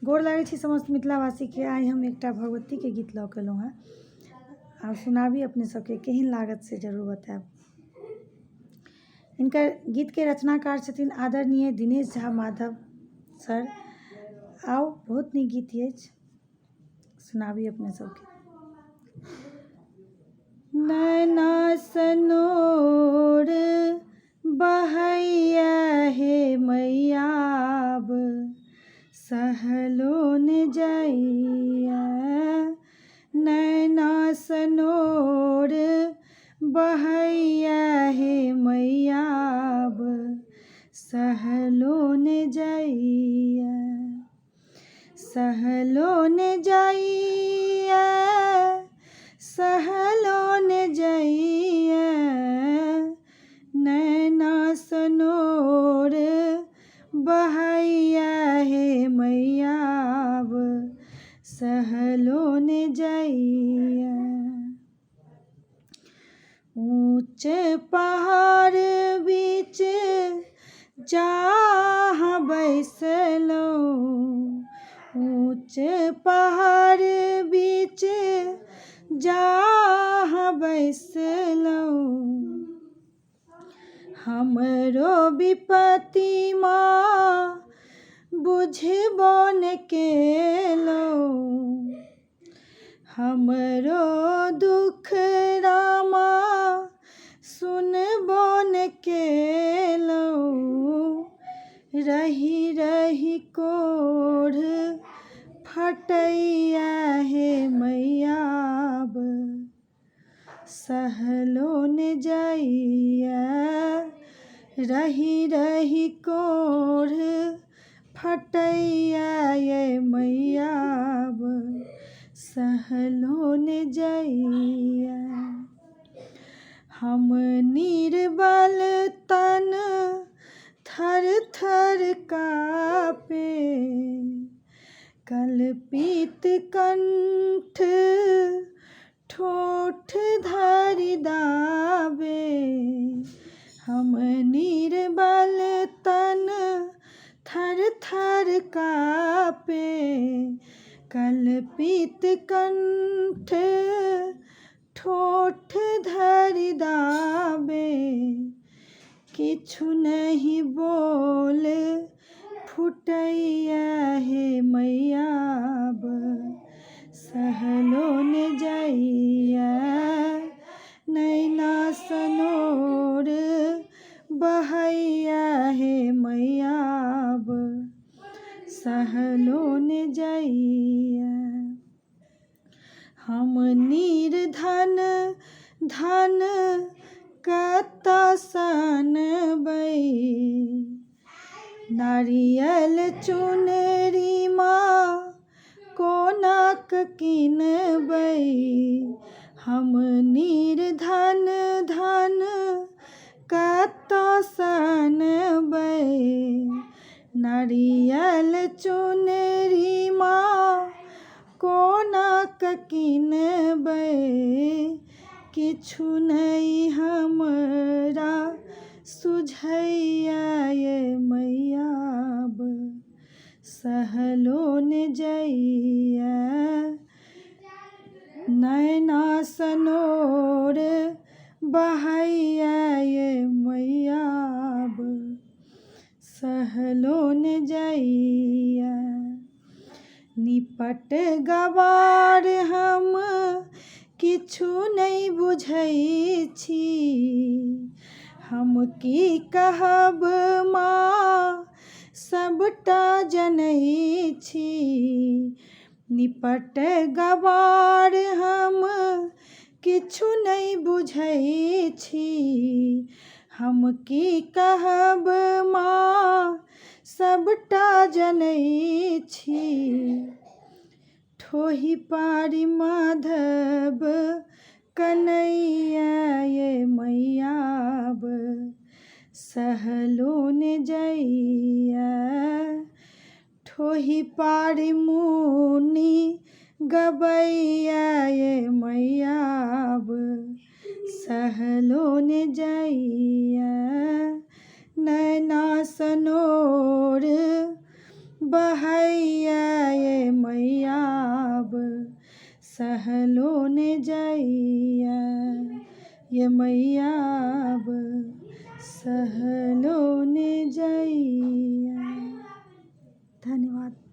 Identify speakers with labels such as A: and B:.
A: गोर लागै छी समस्त मिथिलावासी के। आइ हम एकटा भगवती के गीत लऽ के एलहुँ हेँ आ सुनाबी अपने सबके, केहन लागत से जरूर बताएब। इनकर गीत के रचनाकार छथिन आदरणीय दिनेश झा माधव सर। आओ बहुत नीक गीत अछि, सुनाबी अपने सबके। नैना सनोर बहैया हे मैयाब सहलो न जाइया। नैना सनोर बहैया हे मैयाब सहलो न जाइया। सहलो न जाइया, सहलो न जाइया। नैना सनोर बहैया हे मैयाब सहलो न जाइया। ऊंच पहाड़ बीच जहाँ बैसलहुँ, ऊंच पहाड़ बीच जहाँ बैसलहुँ। हमरो विपत्ति माँ बुझबो न केलहुँ, हमरो दुख रामा सुनबो न केलहुँ। रही रही कोढ़ फटैया हे मैयाब सहलो न जाइया। रही रही कोढ़ फटैया ये मैयाब सहलो न जाइया। हम निर्बल तन थर थर काँपे, कल्पित कंठ ठोठ धरि दाबे। हम निर्बल तन थर थर काँपे, कल्पित कंठ ठोठ धरि दाबे। किछु नहीं बोल फुटैया हे मैयाब सहलो न जाइया। नैना सनोर बहैया हे मैयाब सहलो न जाइया। हम निर्धन धन कतऽ अनबै, नारियल चुनरी माँ कोनाक किनबै। हम निर्धन धन कतऽ अनबै, नारियल चुनरी माँ कोनाक किनबै। किछु नहीं हमरा सुझैया ये मैयाब सहलो न जाइया। नैना सनोर बहैया ये मैयाब सहलो न जाइया। निपट गवार हम किछु नहीं बुझै छी, हम की कहब माँ सबटा जनै छी। निपट गवार हम किछु नहीं बुझै छी, हम की कहब माँ सबटा जनै छी। ठोहि पारी माधव कन्हैया ये मैयाब सहलो न जाइया। ठोहि पारी मुनि गबैया ये मैयाब सहलो न जाइया। नैना सनोर बहैया ये मैया अब सहलो ने जैया, ये मैया अब सहलो ने जैया। धन्यवाद।